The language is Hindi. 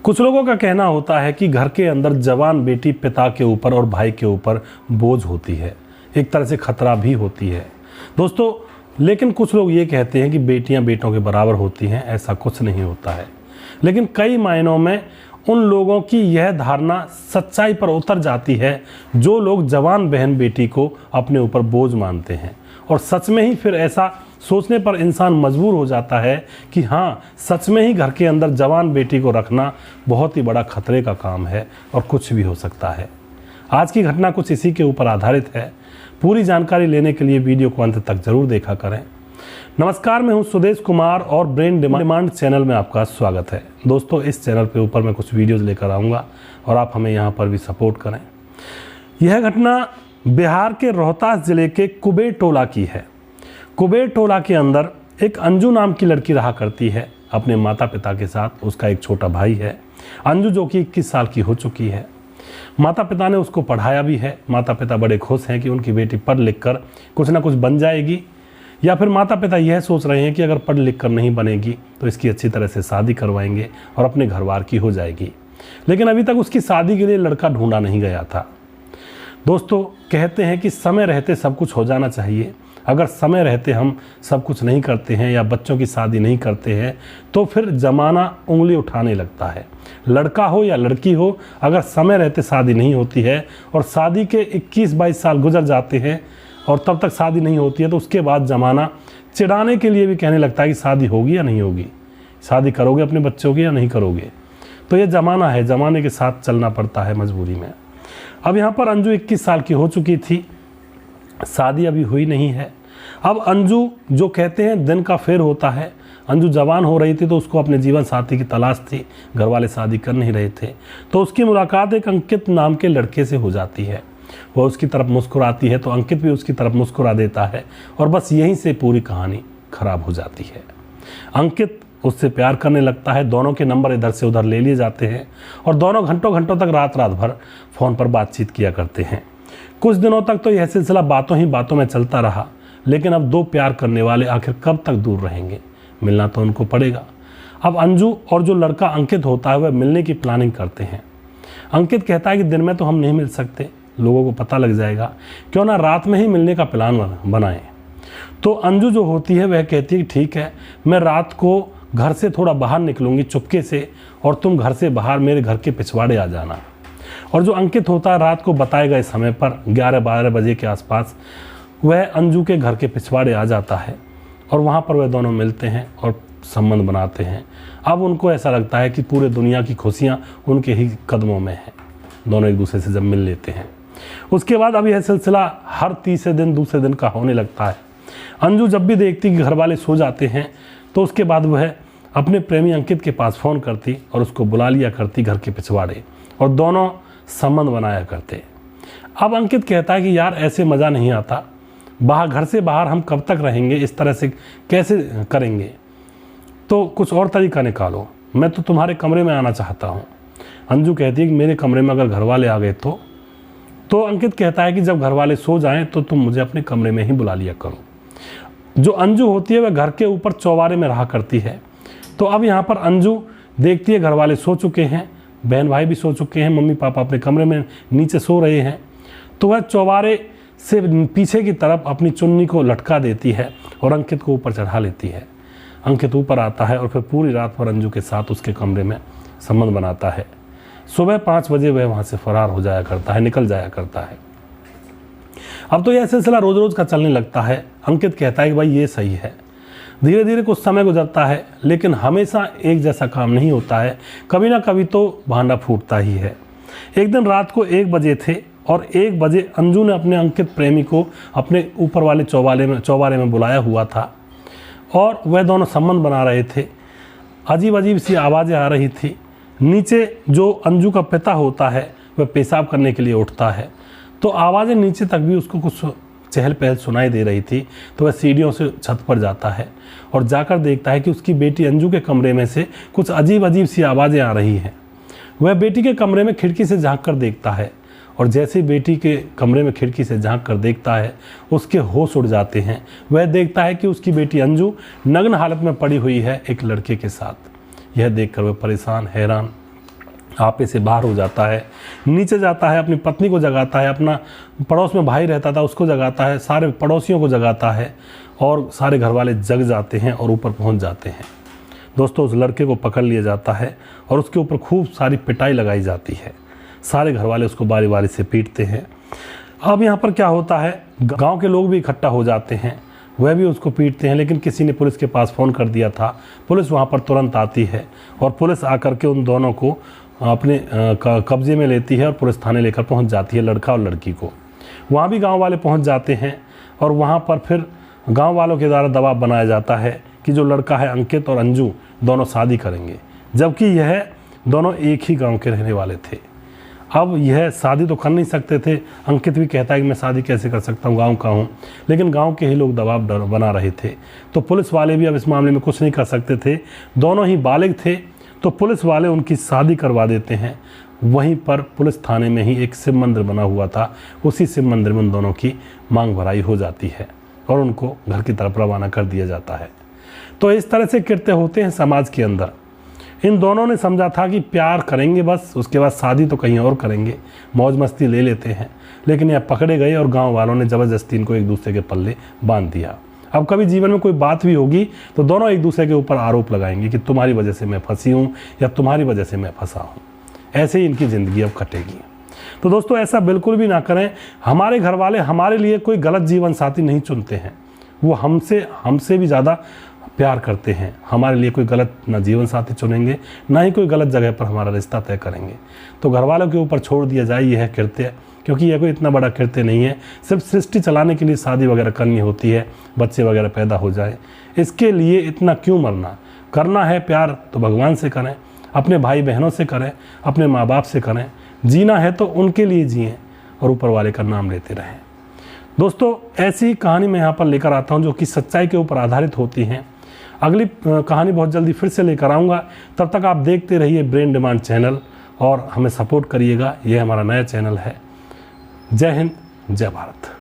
कुछ लोगों का कहना होता है कि घर के अंदर जवान बेटी पिता के ऊपर और भाई के ऊपर बोझ होती है, एक तरह से खतरा भी होती है दोस्तों। लेकिन कुछ लोग ये कहते हैं कि बेटियां बेटों के बराबर होती हैं, ऐसा कुछ नहीं होता है। लेकिन कई मायनों में उन लोगों की यह धारणा सच्चाई पर उतर जाती है जो लोग जवान बहन बेटी को अपने ऊपर बोझ मानते हैं। और सच में ही फिर ऐसा सोचने पर इंसान मजबूर हो जाता है कि हाँ, सच में ही घर के अंदर जवान बेटी को रखना बहुत ही बड़ा खतरे का काम है और कुछ भी हो सकता है। आज की घटना कुछ इसी के ऊपर आधारित है। पूरी जानकारी लेने के लिए वीडियो को अंत तक जरूर देखा करें। नमस्कार, मैं हूं सुदेश कुमार और ब्रेन डिमांड चैनल में आपका स्वागत है। दोस्तों, इस चैनल के ऊपर मैं कुछ वीडियोस लेकर आऊँगा और आप हमें यहाँ पर भी सपोर्ट करें। यह घटना बिहार के रोहतास जिले के कुबेर टोला की है। कुबेर टोला के अंदर एक अंजू नाम की लड़की रहा करती है अपने माता पिता के साथ। उसका एक छोटा भाई है अंजू, जो कि 21 साल की हो चुकी है। माता पिता ने उसको पढ़ाया भी है। माता पिता बड़े खुश हैं कि उनकी बेटी पढ़ लिख कर कुछ ना कुछ बन जाएगी, या फिर माता पिता यह सोच रहे हैं कि अगर पढ़ लिख कर नहीं बनेगी तो इसकी अच्छी तरह से शादी करवाएंगे और अपने घरवार की हो जाएगी। लेकिन अभी तक उसकी शादी के लिए लड़का ढूंढा नहीं गया था। दोस्तों, कहते हैं कि समय रहते सब कुछ हो जाना चाहिए। अगर समय रहते हम सब कुछ नहीं करते हैं या बच्चों की शादी नहीं करते हैं तो फिर ज़माना उंगली उठाने लगता है। लड़का हो या लड़की हो, अगर समय रहते शादी नहीं होती है और शादी के 21-22 साल गुजर जाते हैं और तब तक शादी नहीं होती है तो उसके बाद ज़माना चिढ़ाने के लिए भी कहने लगता है कि शादी होगी या नहीं होगी, शादी करोगे अपने बच्चों की या नहीं करोगे। तो ये ज़माना है, ज़माने के साथ चलना पड़ता है मजबूरी में। अब यहाँ पर अंजू 21 साल की हो चुकी थी, शादी अभी हुई नहीं है। अब अंजू, जो कहते हैं दिन का फेर होता है, अंजू जवान हो रही थी तो उसको अपने जीवन साथी की तलाश थी। घर वाले शादी कर नहीं रहे थे तो उसकी मुलाकात एक अंकित नाम के लड़के से हो जाती है। वह उसकी तरफ मुस्कुराती है तो अंकित भी उसकी तरफ मुस्कुरा देता है और बस यहीं से पूरी कहानी खराब हो जाती है। अंकित उससे प्यार करने लगता है। दोनों के नंबर इधर से उधर ले लिए जाते हैं और दोनों घंटों घंटों तक रात भर फ़ोन पर बातचीत किया करते हैं। कुछ दिनों तक तो यह सिलसिला बातों ही बातों में चलता रहा। लेकिन अब दो प्यार करने वाले आखिर कब तक दूर रहेंगे? मिलना तो उनको पड़ेगा। अब अंजू और जो लड़का अंकित होता है वह मिलने की प्लानिंग करते हैं। अंकित कहता है कि दिन में तो हम नहीं मिल सकते, लोगों को पता लग जाएगा, क्यों ना रात में ही मिलने का प्लान बनाएं। तो अंजू जो होती है वह कहती है कि ठीक है, मैं रात को घर से थोड़ा बाहर निकलूंगी चुपके से और तुम घर से बाहर मेरे घर के पिछवाड़े आ जाना। और जो अंकित होता है रात को बताए गए समय पर 11-12 बजे के आसपास वह अंजू के घर के पिछवाड़े आ जाता है और वहाँ पर वह दोनों मिलते हैं और संबंध बनाते हैं। अब उनको ऐसा लगता है कि पूरे दुनिया की खुशियाँ उनके ही कदमों में हैं। दोनों एक दूसरे से जब मिल लेते हैं उसके बाद अब यह सिलसिला हर तीसरे दिन दूसरे दिन का होने लगता है। अंजू जब भी देखती कि घर वाले सो जाते हैं तो उसके बाद वह अपने प्रेमी अंकित के पास फ़ोन करती और उसको बुला लिया करती घर के पिछवाड़े और दोनों संबंध बनाया करते। अब अंकित कहता है कि यार ऐसे मज़ा नहीं आता, बाहर घर से बाहर हम कब तक रहेंगे, इस तरह से कैसे करेंगे, तो कुछ और तरीका निकालो, मैं तो तुम्हारे कमरे में आना चाहता हूँ। अंजू कहती है कि मेरे कमरे में अगर घर वाले आ गए तो अंकित कहता है कि जब घर वाले सो जाएं तो तुम मुझे अपने कमरे में ही बुला लिया करो। जो अंजू होती है वह घर के ऊपर चौबारे में रहा करती है। तो अब यहाँ पर अंजू देखती है घर वाले सो चुके हैं, बहन भाई भी सो चुके हैं, मम्मी पापा अपने कमरे में नीचे सो रहे हैं, तो वह चौबारे से पीछे की तरफ अपनी चुन्नी को लटका देती है और अंकित को ऊपर चढ़ा लेती है। अंकित ऊपर आता है और फिर पूरी रात भर अंजू के साथ उसके कमरे में संबंध बनाता है। सुबह 5 बजे वह वहाँ से फरार हो जाया करता है, निकल जाया करता है। अब तो यह सिलसिला रोज़ रोज़ का चलने लगता है। अंकित कहता है कि भाई ये सही है। धीरे धीरे कुछ समय गुजरता है लेकिन हमेशा एक जैसा काम नहीं होता है, कभी ना कभी तो भांडा फूटता ही है। एक दिन रात को 1 बजे थे और 1 बजे अंजू ने अपने अंकित प्रेमी को अपने ऊपर वाले चौबारे में बुलाया हुआ था और वह दोनों संबंध बना रहे थे। अजीब अजीब सी आवाज़ें आ रही थी। नीचे जो अंजू का पिता होता है वह पेशाब करने के लिए उठता है तो आवाज़ें नीचे तक भी उसको कुछ चहल पहल सुनाई दे रही थी। तो वह सीढ़ियों से छत पर जाता है और जाकर देखता है कि उसकी बेटी अंजू के कमरे में से कुछ अजीब अजीब सी आवाज़ें आ रही हैं। वह बेटी के कमरे में खिड़की से झांक कर देखता है और जैसे बेटी के कमरे में खिड़की से झांक कर देखता है उसके होश उड़ जाते हैं। वह देखता है कि उसकी बेटी अंजू नग्न हालत में पड़ी हुई है एक लड़के के साथ। यह देखकर वह परेशान हैरान आपे से बाहर हो जाता है, नीचे जाता है, अपनी पत्नी को जगाता है, अपना पड़ोस में भाई रहता था उसको जगाता है, सारे पड़ोसियों को जगाता है और सारे घर वाले जग जाते हैं और ऊपर पहुंच जाते हैं। दोस्तों, उस लड़के को पकड़ लिया जाता है और उसके ऊपर खूब सारी पिटाई लगाई जाती है। सारे घर वाले उसको बारी बारी से पीटते हैं। अब यहाँ पर क्या होता है, गांव के लोग भी इकट्ठा हो जाते हैं, वह भी उसको पीटते हैं, लेकिन किसी ने पुलिस के पास फ़ोन कर दिया था। पुलिस वहाँ पर तुरंत आती है और पुलिस आकर के उन दोनों को अपने कब्जे में लेती है और पुलिस थाने लेकर पहुँच जाती है, लड़का और लड़की को। वहाँ भी गाँव वाले पहुँच जाते हैं और वहाँ पर फिर गाँव वालों के द्वारा दबाव बनाया जाता है कि जो लड़का है अंकित और अंजू दोनों शादी करेंगे, जबकि यह दोनों एक ही गांव के रहने वाले थे। अब यह शादी तो कर नहीं सकते थे। अंकित भी कहता है कि मैं शादी कैसे कर सकता हूँ, गांव का हूँ, लेकिन गांव के ही लोग दबाव बना रहे थे। तो पुलिस वाले भी अब इस मामले में कुछ नहीं कर सकते थे, दोनों ही बालिग थे। तो पुलिस वाले उनकी शादी करवा देते हैं। वहीं पर पुलिस थाने में ही एक शिव मंदिर बना हुआ था, उसी शिव मंदिर में उन दोनों की मांग भराई हो जाती है और उनको घर की तरफ रवाना कर दिया जाता है। तो इस तरह से कृत्य होते हैं समाज के अंदर। इन दोनों ने समझा था कि प्यार करेंगे बस, उसके बाद शादी तो कहीं और करेंगे, मौज मस्ती ले लेते हैं, लेकिन यह पकड़े गए और गांव वालों ने ज़बरदस्ती इनको एक दूसरे के पल्ले बांध दिया। अब कभी जीवन में कोई बात भी होगी तो दोनों एक दूसरे के ऊपर आरोप लगाएंगे कि तुम्हारी वजह से मैं फंसी हूँ या तुम्हारी वजह से मैं फंसा हूँ। ऐसे ही इनकी ज़िंदगी अब कटेगी। तो दोस्तों, ऐसा बिल्कुल भी ना करें। हमारे घर वाले हमारे लिए कोई गलत जीवन साथी नहीं चुनते हैं, वो हमसे भी ज़्यादा प्यार करते हैं। हमारे लिए कोई गलत ना जीवन साथी चुनेंगे, ना ही कोई गलत जगह पर हमारा रिश्ता तय करेंगे। तो घर वालों के ऊपर छोड़ दिया जाए यह कृत्य, क्योंकि यह कोई इतना बड़ा कृत्य नहीं है। सिर्फ सृष्टि चलाने के लिए शादी वगैरह करनी होती है, बच्चे वगैरह पैदा हो जाए, इसके लिए इतना क्यों मरना। करना है प्यार तो भगवान से करें, अपने भाई बहनों से करें, अपने माँ बाप से करें। जीना है तो उनके लिए जिएं और ऊपर वाले का नाम लेते रहें। दोस्तों, ऐसी कहानी मैं यहाँ पर लेकर आता हूँ जो कि सच्चाई के ऊपर आधारित होती हैं। अगली कहानी बहुत जल्दी फिर से लेकर आऊँगा। तब तक आप देखते रहिए ब्रेन डिमांड चैनल और हमें सपोर्ट करिएगा। यह हमारा नया चैनल है। जय हिंद, जय भारत।